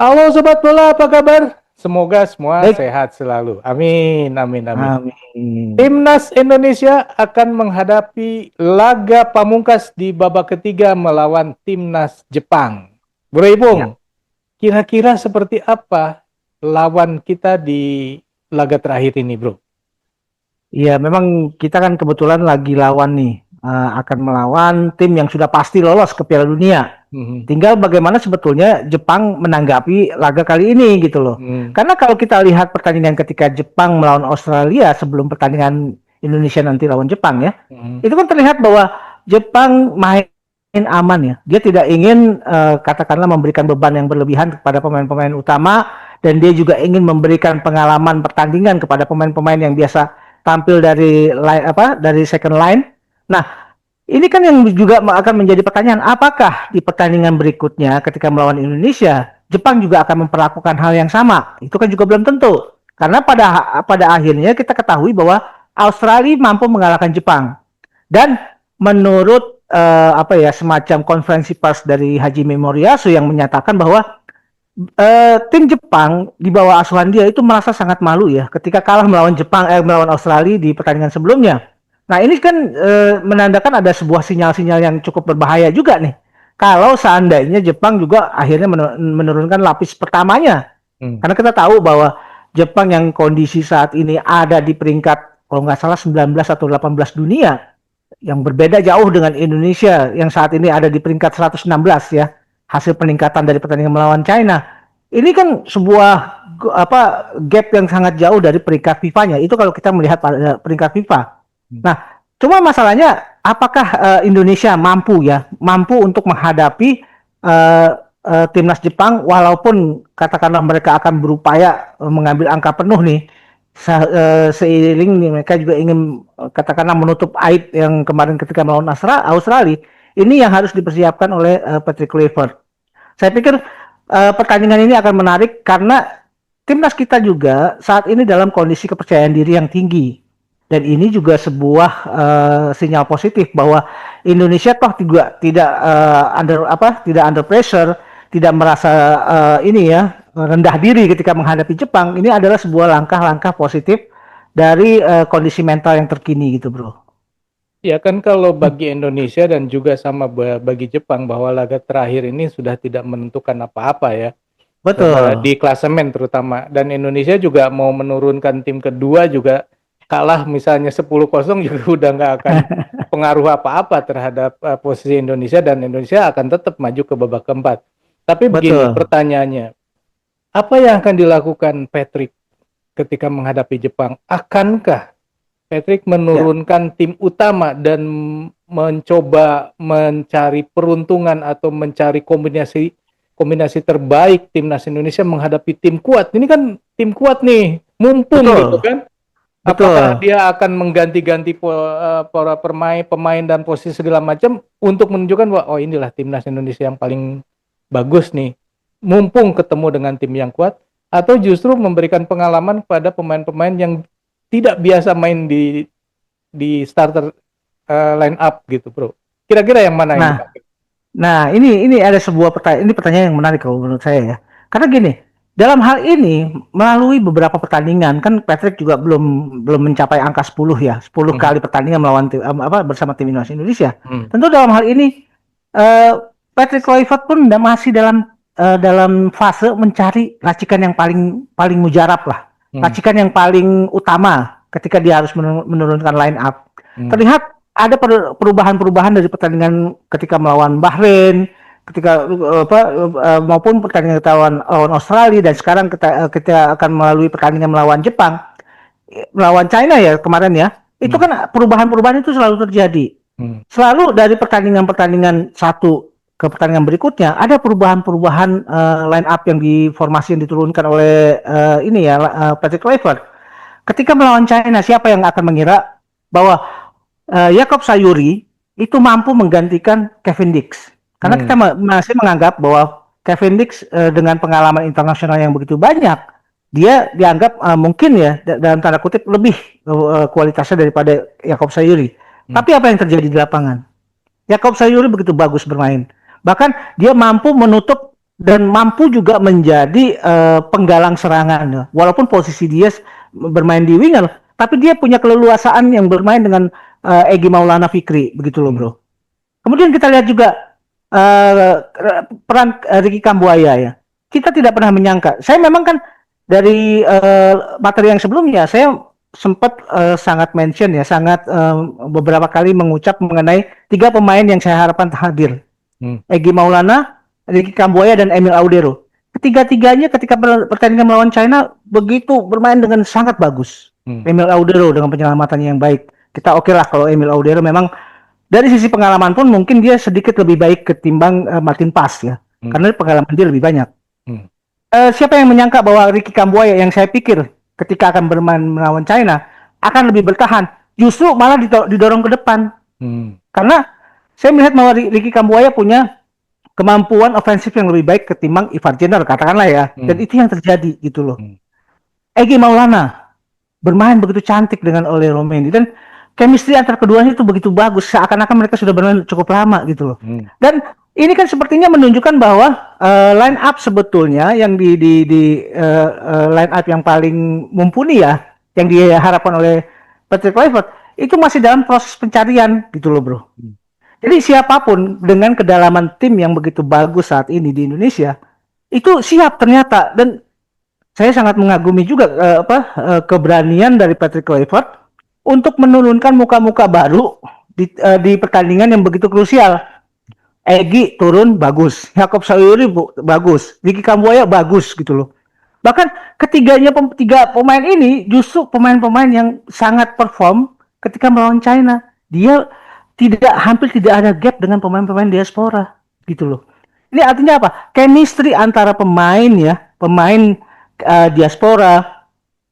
Halo Sobat Bola, apa kabar? Semoga semua Baik, sehat selalu. Amin, amin, amin. amin. Timnas Indonesia akan menghadapi laga pamungkas di babak ketiga melawan Timnas Jepang. Bro Ipung, Ya, kira-kira seperti apa lawan kita di laga terakhir ini, bro? iya memang kita kan kebetulan lagi lawan nih, akan melawan tim yang sudah pasti lolos ke Piala Dunia. Mhm. Tinggal bagaimana sebetulnya Jepang menanggapi laga kali ini gitu loh. Hmm. Karena kalau kita lihat pertandingan ketika Jepang melawan Australia sebelum pertandingan Indonesia nanti lawan Jepang ya, Mhm. itu kan terlihat bahwa Jepang main aman ya. Dia tidak ingin katakanlah memberikan beban yang berlebihan kepada pemain-pemain utama dan dia juga ingin memberikan pengalaman pertandingan kepada pemain-pemain yang biasa tampil dari dari second line. Nah, ini kan yang juga akan menjadi pertanyaan, apakah di pertandingan berikutnya ketika melawan Indonesia, Jepang juga akan memperlakukan hal yang sama? Itu kan juga belum tentu. Karena pada akhirnya kita ketahui bahwa Australia mampu mengalahkan Jepang. Dan menurut semacam konferensi pers dari Hajime Moriyasu yang menyatakan bahwa tim Jepang di bawah asuhan dia itu merasa sangat malu ya ketika kalah melawan Australia di pertandingan sebelumnya. Nah, ini kan menandakan ada sebuah sinyal-sinyal yang cukup berbahaya juga nih. Kalau seandainya Jepang juga akhirnya menurunkan lapis pertamanya. Hmm. Karena kita tahu bahwa Jepang yang kondisi saat ini ada di peringkat kalau nggak salah 19 atau 18 dunia, yang berbeda jauh dengan Indonesia yang saat ini ada di peringkat 116 ya, hasil peningkatan dari pertandingan melawan China. Ini kan sebuah gap yang sangat jauh dari peringkat FIFA-nya. Itu kalau kita melihat pada peringkat FIFA. Nah, cuma masalahnya apakah Indonesia mampu untuk menghadapi timnas Jepang walaupun katakanlah mereka akan berupaya mengambil angka penuh nih seiring nih mereka juga ingin katakanlah menutup aib yang kemarin ketika melawan Australia. Ini yang harus dipersiapkan oleh Patrick Kluivert. Saya pikir pertandingan ini akan menarik karena timnas kita juga saat ini dalam kondisi kepercayaan diri yang tinggi. Dan ini juga sebuah sinyal positif bahwa Indonesia toh juga tidak under pressure, tidak merasa ini ya rendah diri ketika menghadapi Jepang. Ini adalah sebuah langkah-langkah positif dari kondisi mental yang terkini gitu, Bro. Ya kan kalau bagi Indonesia dan juga sama bagi Jepang bahwa laga terakhir ini sudah tidak menentukan apa-apa ya. Betul. Di klasemen terutama, dan Indonesia juga mau menurunkan tim kedua juga kalah misalnya 10-0 juga udah nggak akan pengaruh apa-apa terhadap posisi Indonesia, dan Indonesia akan tetap maju ke babak keempat. Tapi begini Betul. pertanyaannya, apa yang akan dilakukan Patrick ketika menghadapi Jepang? Akankah Patrick Ya. menurunkan tim utama dan mencoba mencari peruntungan atau mencari kombinasi kombinasi terbaik timnas Indonesia menghadapi tim kuat? Ini kan tim kuat nih, mumpung gitu Betul. kan. Apakah Betul. dia akan mengganti-ganti para pemain dan posisi segala macam untuk menunjukkan bahwa oh inilah timnas Indonesia yang paling bagus nih, mumpung ketemu dengan tim yang kuat, atau justru memberikan pengalaman pada pemain-pemain yang tidak biasa main di starter line up gitu, bro. Kira-kira yang mana yang Nah, dipakai? ini ada sebuah pertanyaan, ini pertanyaan yang menarik kalau menurut saya ya. Karena gini, dalam hal ini melalui beberapa pertandingan kan Patrick juga belum belum mencapai angka 10 ya, 10 Hmm. kali pertandingan melawan bersama tim Indonesia. Hmm. Tentu dalam hal ini eh, Patrick Kluivert pun masih dalam fase mencari racikan yang paling paling mujarab lah. Hmm. Racikan yang paling utama ketika dia harus menurunkan line up. Hmm. Terlihat ada perubahan-perubahan dari pertandingan ketika melawan Bahrain, ketika maupun pertandingan kita lawan Australia dan sekarang kita akan melalui pertandingan melawan Jepang, melawan China ya kemarin ya. Itu Hmm. kan perubahan-perubahan itu selalu terjadi. Hmm. Selalu dari pertandingan-pertandingan satu ke pertandingan berikutnya ada perubahan-perubahan line up yang di formasi yang diturunkan oleh Patrick Kluivert. Ketika melawan China, siapa yang akan mengira bahwa Jakob Sayuri itu mampu menggantikan Kevin Dix? Karena kita Hmm. masih menganggap bahwa Kevin Dix dengan pengalaman internasional yang begitu banyak, dia dianggap mungkin ya dalam tanda kutip lebih kualitasnya daripada Jakob Sayuri. Hmm. Tapi apa yang terjadi di lapangan? Jakob Sayuri begitu bagus bermain. Bahkan dia mampu menutup dan mampu juga menjadi penggalang serangan ya. Walaupun posisi dia bermain di winger, tapi dia punya keleluasaan yang bermain dengan Egy Maulana Fikri begitu loh bro. Kemudian kita lihat juga peran Ricky Kambuaya ya. Kita tidak pernah menyangka. Saya memang kan dari materi yang sebelumnya saya sempat sangat mention ya, sangat beberapa kali mengucap mengenai 3 pemain yang saya harapkan hadir. Egy Maulana, Ricky Kambuaya dan Emil Audero. Ketiga-tiganya ketika pertandingan melawan China begitu bermain dengan sangat bagus. Emil Audero dengan penyelamatannya yang baik. Kita oke lah kalau Emil Audero memang dari sisi pengalaman pun mungkin dia sedikit lebih baik ketimbang Martin Paes ya. Karena pengalaman dia lebih banyak. Siapa yang menyangka bahwa Ricky Kambuaya yang saya pikir ketika akan bermain melawan China akan lebih bertahan, justru malah didorong ke depan. Karena saya melihat bahwa Ricky Kambuaya punya kemampuan ofensif yang lebih baik ketimbang Ivar Jenner, katakanlah ya. Dan itu yang terjadi gitu loh. Egy Maulana bermain begitu cantik dengan Ole Romeni dan chemistry antar keduanya itu begitu bagus, seakan-akan mereka sudah bermain cukup lama gitu loh. Dan ini kan sepertinya menunjukkan bahwa line up sebetulnya yang di line up yang paling mumpuni ya, yang diharapkan oleh Patrick Kluivert itu masih dalam proses pencarian gitu loh bro. Jadi siapapun dengan kedalaman tim yang begitu bagus saat ini di Indonesia itu siap ternyata, dan saya sangat mengagumi juga keberanian dari Patrick Kluivert untuk menurunkan muka-muka baru di pertandingan yang begitu krusial. Egy turun bagus, Jakob Sayuri bagus, Ricky Kambuaya bagus gitu loh. Bahkan tiga pemain ini justru pemain-pemain yang sangat perform ketika melawan China. Dia hampir tidak ada gap dengan pemain-pemain diaspora gitu loh. Ini artinya apa? Chemistry antara pemain diaspora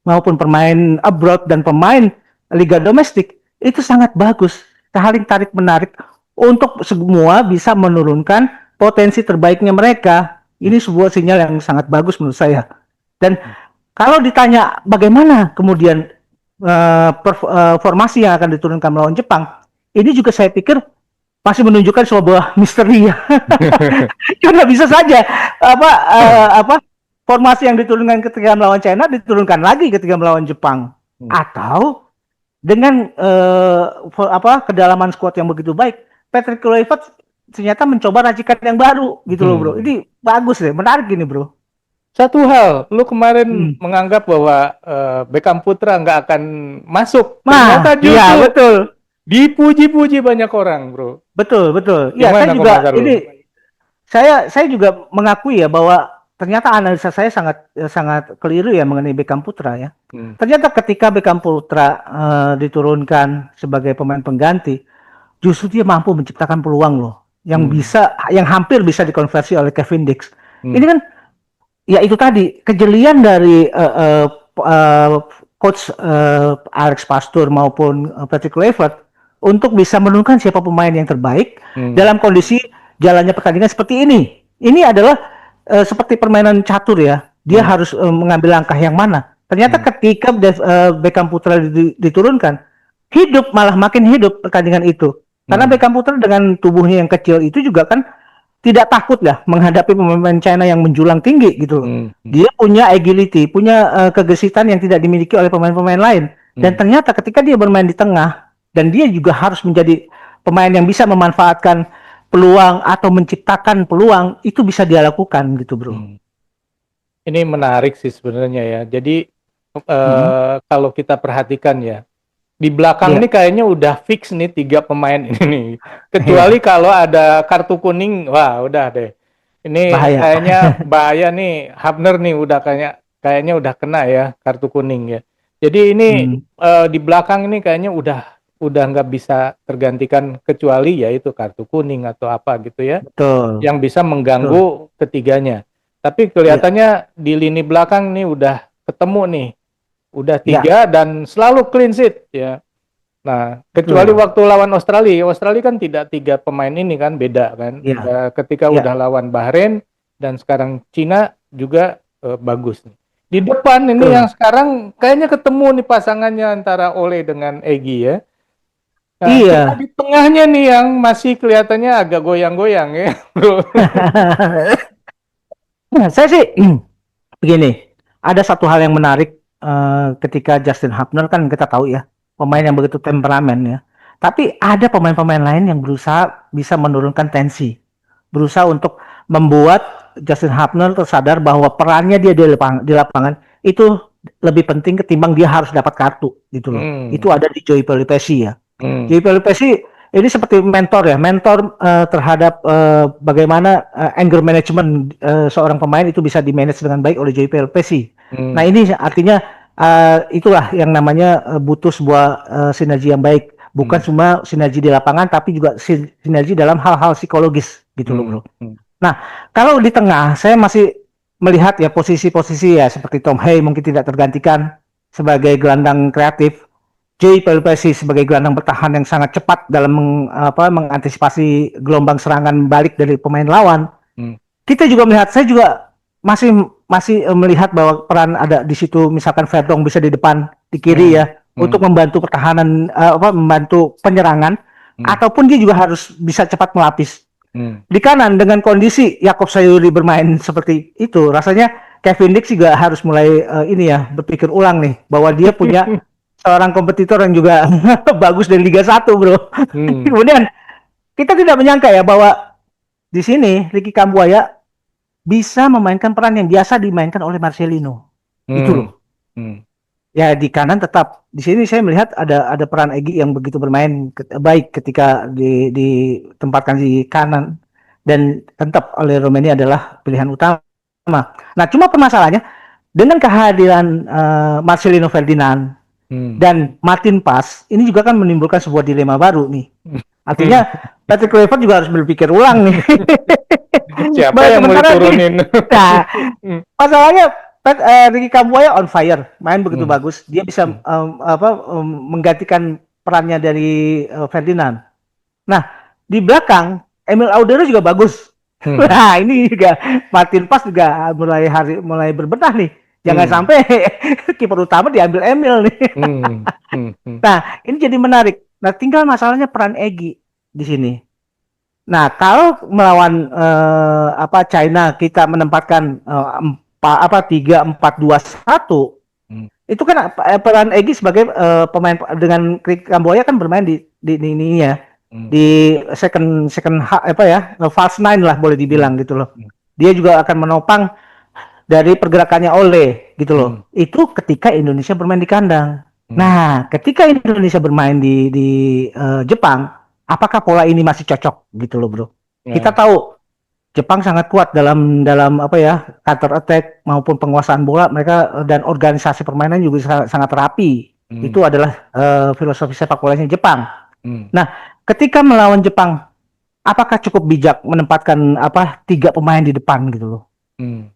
maupun pemain abroad dan pemain liga domestik itu sangat bagus, saling tarik menarik untuk semua bisa menurunkan potensi terbaiknya mereka. Ini sebuah sinyal yang sangat bagus menurut saya. Dan kalau ditanya bagaimana kemudian formasi yang akan diturunkan melawan Jepang, ini juga saya pikir masih menunjukkan sebuah misteri ya. Karena bisa saja formasi yang diturunkan ketika melawan China diturunkan lagi ketika melawan Jepang, atau dengan kedalaman skuad yang begitu baik, Patrick Kluivert ternyata mencoba racikan yang baru gitu loh bro. Ini bagus deh, menarik ini bro. Satu hal, lu kemarin menganggap bahwa Beckham Putra nggak akan masuk, ternyata justru iya, betul. Dipuji-puji banyak orang bro. Betul. Ya saya juga saya juga mengakui ya bahwa ternyata analisa saya sangat keliru ya mengenai Beckham Putra ya. Ternyata ketika Beckham Putra diturunkan sebagai pemain pengganti, justru dia mampu menciptakan peluang loh yang hampir bisa dikonversi oleh Kevin Dix. Ini kan ya itu tadi kejelian dari coach Alex Pastoor maupun Patrick Kluivert untuk bisa menentukan siapa pemain yang terbaik dalam kondisi jalannya pertandingan seperti ini. Ini adalah seperti permainan catur ya. Dia harus mengambil langkah yang mana. Ternyata ketika Beckham Putra diturunkan, malah makin hidup pertandingan itu. Karena Beckham Putra dengan tubuhnya yang kecil itu juga kan tidak takut lah menghadapi pemain China yang menjulang tinggi gitu. Dia punya agility, punya kegesitan yang tidak dimiliki oleh pemain-pemain lain. Dan ternyata ketika dia bermain di tengah, dan dia juga harus menjadi pemain yang bisa memanfaatkan peluang atau menciptakan peluang, itu bisa dia lakukan gitu bro. Ini menarik sih sebenarnya ya. Jadi kalau kita perhatikan ya, di belakang ini kayaknya udah fix nih 3 pemain ini nih. Kecuali kalau ada kartu kuning, wah udah deh. Ini bahaya. Kayaknya bahaya nih. Hubner nih udah kayaknya udah kena ya kartu kuning ya. Jadi ini di belakang ini kayaknya udah nggak bisa tergantikan kecuali ya itu kartu kuning atau apa gitu ya. Betul. Yang bisa mengganggu ketiganya. Tapi kelihatannya di lini belakang nih udah ketemu nih. Udah 3 dan selalu clean sheet ya. Nah, kecuali waktu lawan Australia kan tidak 3 pemain ini kan, beda kan. Ketika udah lawan Bahrain dan sekarang Cina juga bagus nih. Di depan ini yang sekarang kayaknya ketemu nih pasangannya antara Ole dengan Egy ya. Nah, di tengahnya nih yang masih kelihatannya agak goyang-goyang ya, bro. Nah, saya sih begini, ada satu hal yang menarik ketika Justin Hubner kan kita tahu ya, pemain yang begitu temperamen ya. Tapi ada pemain-pemain lain yang berusaha bisa menurunkan tensi, berusaha untuk membuat Justin Hubner tersadar bahwa perannya dia di lapangan itu lebih penting ketimbang dia harus dapat kartu gitu loh. Hmm. Itu ada di Joey Pelipesi ya. Hmm. Joey Pelipesi ini seperti mentor ya, mentor terhadap bagaimana anger management seorang pemain itu bisa di-manage dengan baik oleh Joey Pelipesi. Nah, ini artinya itulah yang namanya butuh sebuah sinergi yang baik, bukan cuma sinergi di lapangan tapi juga sinergi dalam hal-hal psikologis gitu loh, Bro. Nah, kalau di tengah saya masih melihat ya posisi-posisi ya seperti Tom Hay mungkin tidak tergantikan sebagai gelandang kreatif. Joey Pelipesi sebagai gelandang bertahan yang sangat cepat dalam mengantisipasi gelombang serangan balik dari pemain lawan. Kita juga melihat, saya juga masih melihat bahwa peran ada di situ, misalkan Verdong bisa di depan, di kiri ya, untuk membantu pertahanan, membantu penyerangan, ataupun dia juga harus bisa cepat melapis. Di kanan dengan kondisi Yakob Sayuri bermain seperti itu, rasanya Kevin Dix juga harus mulai berpikir ulang nih bahwa dia punya seorang kompetitor yang juga bagus dari Liga 1, Bro. Kemudian kita tidak menyangka ya bahwa di sini Ricky Kambuaya bisa memainkan peran yang biasa dimainkan oleh Marcelino. Itu loh. Ya di kanan tetap. Di sini saya melihat ada peran Egy yang begitu bermain baik ketika ditempatkan di kanan dan tetap oleh Romeni adalah pilihan utama. Nah, cuma permasalahannya dengan kehadiran Marcelino Ferdinand dan Martin Paes, ini juga kan menimbulkan sebuah dilema baru nih. Artinya Patrick Kluivert juga harus berpikir ulang nih. Siapa yang mau diturunin? Nah, masalahnya Ricky Kambuaya on fire, main begitu bagus. Dia bisa menggantikan perannya dari Ferdinand. Nah, di belakang Emil Audero juga bagus. Nah, ini juga Martin Paes juga mulai berbenah nih. Jangan sampai kiper utama diambil Emil nih. Nah, ini jadi menarik. Nah, tinggal masalahnya peran Egy di sini. Nah, kalau melawan China kita menempatkan 3-4-2-1, itu kan peran Egy sebagai pemain dengan Kambuaya kan bermain di ini ya. Di second false nine lah boleh dibilang gitu loh. Dia juga akan menopang dari pergerakannya Ole gitu loh. Itu ketika Indonesia bermain di kandang. Nah, ketika Indonesia bermain di Jepang, apakah pola ini masih cocok gitu loh, Bro? Kita tahu Jepang sangat kuat dalam counter attack maupun penguasaan bola mereka, dan organisasi permainan juga sangat rapi. Itu adalah filosofi sepak bolanya Jepang. Nah, ketika melawan Jepang, apakah cukup bijak menempatkan 3 pemain di depan gitu loh?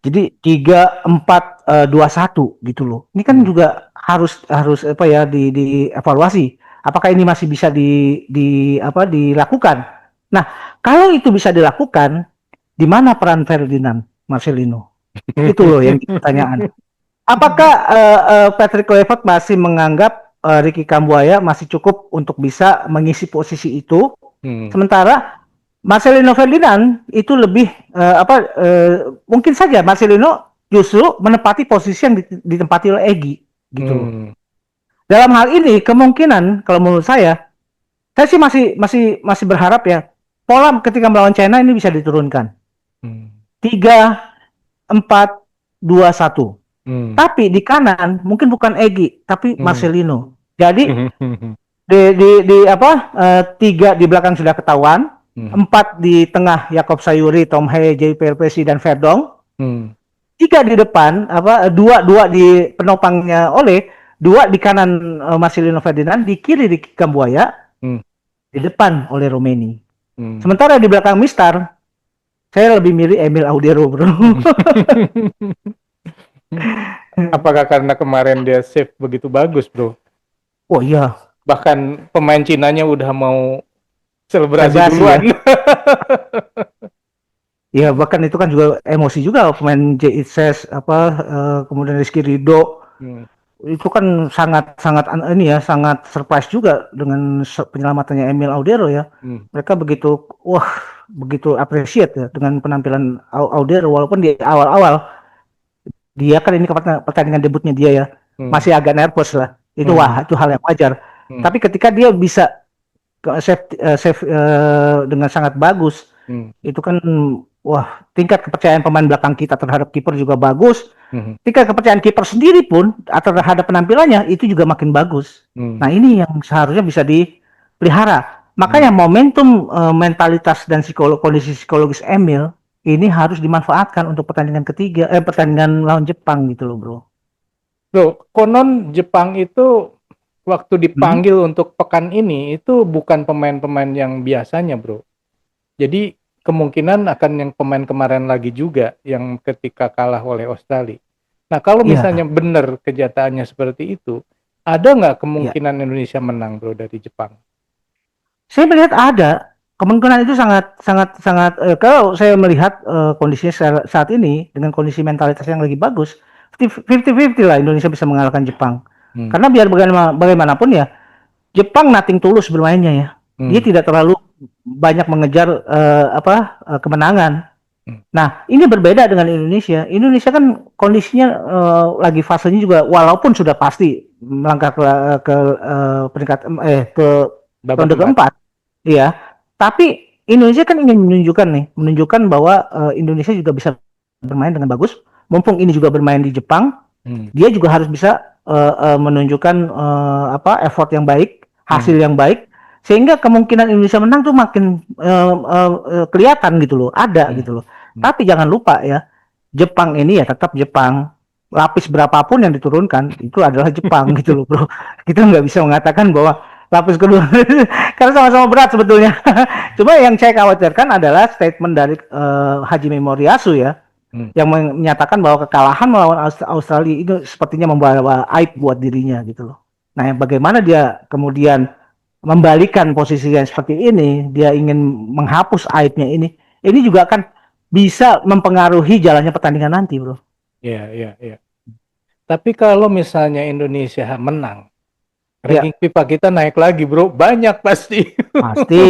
Jadi 3-4-2-1 gitu loh. Ini kan juga harus dievaluasi. Apakah ini masih bisa dilakukan? Nah, kalau itu bisa dilakukan, di mana peran Ferdinand Marcelino? Itu loh yang pertanyaan. Apakah Patrick Kluivert masih menganggap Ricky Kambuaya masih cukup untuk bisa mengisi posisi itu? Sementara Marcelino Ferdinand itu lebih mungkin saja Marcelino justru menempati posisi yang ditempati oleh Egy gitu loh. Dalam hal ini kemungkinan kalau menurut saya sih masih berharap ya pola ketika melawan China ini bisa diturunkan. 3-4-2-1. Tapi di kanan mungkin bukan Egy tapi Marcelino. Jadi di 3 di belakang sudah ketahuan. 4 di tengah Yakob Sayuri, Tom Hay, Joey Pelipesi dan Verdong. 3 di depan, 2 di penopangnya Ole, 2 di kanan Marcelino Ferdinand, di kiri di Kambuaya, di depan oleh Romeni. Sementara di belakang Mistar, saya lebih milih Emil Audero, Bro. Apakah karena kemarin dia save begitu bagus, Bro? Oh iya. Bahkan pemain Cinanya udah mau selebrasi duluan. Ya bahkan itu kan juga emosi juga pemain JITSES kemudian Rizky Ridho. Itu kan sangat surprise juga dengan penyelamatannya Emil Audero ya. Mereka begitu begitu appreciate ya dengan penampilan Alder, walaupun di awal-awal dia kan ini pertandingan debutnya dia ya, Hmm. masih agak nervous lah. Itu Hmm. itu hal yang wajar. Hmm. Tapi ketika dia bisa save dengan sangat bagus, Hmm. itu kan wah, tingkat kepercayaan pemain belakang kita terhadap kiper juga bagus. Hmm. Tingkat kepercayaan kiper sendiri pun atau terhadap penampilannya itu juga makin bagus. Hmm. Nah, ini yang seharusnya bisa dipelihara. Hmm. Makanya momentum mentalitas dan kondisi psikologis Emil ini harus dimanfaatkan untuk pertandingan lawan Jepang gitu loh, Bro. Bro, konon Jepang itu waktu Hmm? dipanggil untuk pekan ini itu bukan pemain-pemain yang biasanya, Bro. Jadi kemungkinan akan yang pemain kemarin lagi juga yang ketika kalah oleh Australia. Nah, kalau misalnya Iya, benar kenyataannya seperti itu, ada nggak iya. kemungkinan Indonesia menang, Bro, dari Jepang? Saya melihat ada kemungkinan itu sangat sangat sangat kalau saya melihat kondisinya saat ini dengan kondisi mentalitas yang lagi bagus, 50-50 lah Indonesia bisa mengalahkan Jepang. Hmm. Karena biar bagaimanapun ya, Jepang nothing tulus bermainnya ya. Dia Hmm. tidak terlalu banyak mengejar kemenangan. Hmm. Nah, ini berbeda dengan Indonesia. Indonesia kan kondisinya lagi fasenya juga walaupun sudah pasti melangkah ke peringkat ke Babak ronde keempat. keempat. Iya. Tapi Indonesia kan ingin menunjukkan bahwa Indonesia juga bisa bermain dengan bagus. Mumpung ini juga bermain di Jepang, Hmm. dia juga harus bisa menunjukkan effort yang baik, hasil yang baik, sehingga kemungkinan Indonesia menang tuh makin kelihatan gitu loh, ada Hmm. gitu loh. Hmm. Tapi jangan lupa ya, Jepang ini ya tetap Jepang. Lapis berapapun yang diturunkan itu adalah Jepang gitu loh, Bro. Kita nggak bisa mengatakan bahwa lapis kedua karena sama-sama berat sebetulnya. Cuma yang saya khawatirkan adalah statement dari Hajime Moriyasu ya, Hmm. yang menyatakan bahwa kekalahan melawan Australia itu sepertinya membawa aib buat dirinya gitu loh. Nah, bagaimana dia kemudian membalikan posisi yang seperti ini, dia ingin menghapus aibnya ini juga akan bisa mempengaruhi jalannya pertandingan nanti, Bro. Iya, iya, iya. Tapi kalau misalnya Indonesia menang, Ya, ranking FIFA kita naik lagi, Bro. Banyak pasti. pasti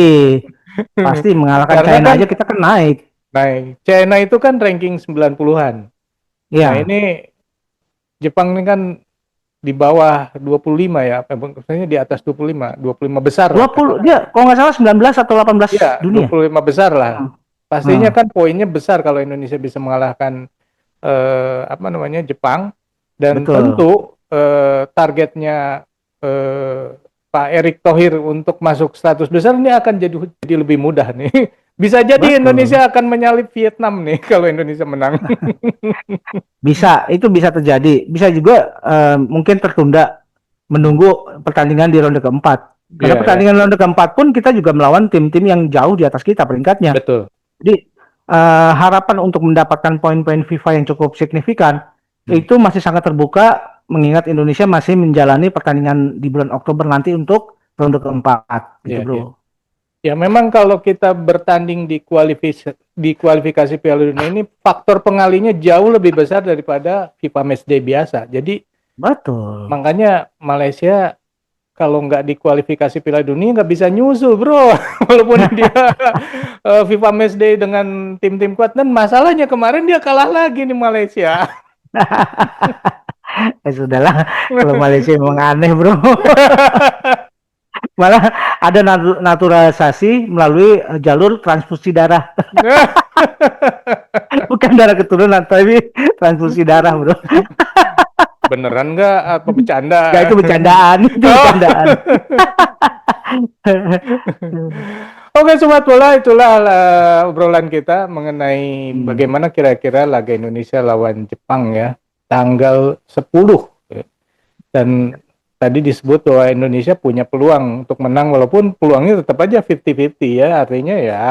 pasti mengalahkan Karena China kan aja kita kan naik. naik. China itu kan ranking 90-an. Nah, Ya, ini Jepang ini kan di bawah 25 ya, maksudnya di atas 25 besar lah. 20 dia kalau nggak salah 19 atau 18 Iya, dunia. 25 besar lah. Hmm. Pastinya Hmm. kan poinnya besar kalau Indonesia bisa mengalahkan apa namanya Jepang, dan Betul. tentu targetnya Pak Erick Thohir untuk masuk 100 besar ini akan jadi lebih mudah nih. Bisa jadi Betul. Indonesia akan menyalip Vietnam nih kalau Indonesia menang. Bisa, itu bisa terjadi. Bisa juga mungkin tertunda menunggu pertandingan di ronde keempat. Karena Iya, ya, pertandingan ronde keempat pun kita juga melawan tim-tim yang jauh di atas kita peringkatnya. betul. Jadi harapan untuk mendapatkan poin-poin FIFA yang cukup signifikan Hmm. itu masih sangat terbuka mengingat Indonesia masih menjalani pertandingan di bulan Oktober nanti untuk ronde keempat, gitu Iya, bro. iya. Ya memang kalau kita bertanding di kualifikasi Piala Dunia ini faktor pengalinya jauh lebih besar daripada FIFA Matchday biasa. Jadi Betul. makanya Malaysia kalau nggak di kualifikasi Piala Dunia nggak bisa nyusul, Bro. Walaupun dia FIFA Matchday dengan tim-tim kuat, dan masalahnya kemarin dia kalah lagi nih Malaysia. Sudahlah, kalau Malaysia memang aneh bro. Malah ada naturalisasi melalui jalur transfusi darah. Bukan darah keturunan, tapi transfusi darah bro. Beneran nggak apa bercanda? Ya itu bercandaan, itu Oh. bercandaan. Oke Sobat Bola, itulah obrolan kita mengenai Hmm. bagaimana kira-kira laga Indonesia lawan Jepang ya, tanggal 10. Dan tadi disebut bahwa Indonesia punya peluang untuk menang, walaupun peluangnya tetap aja 50-50 ya, artinya ya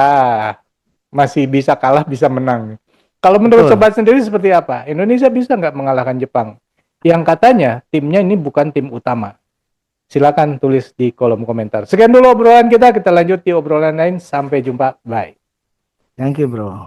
masih bisa kalah bisa menang. Kalau menurut Betul. Sobat sendiri seperti apa? Indonesia bisa nggak mengalahkan Jepang? Yang katanya timnya ini bukan tim utama. Silakan tulis di kolom komentar. Sekian dulu obrolan kita lanjut di obrolan lain. Sampai jumpa, bye. Thank you bro.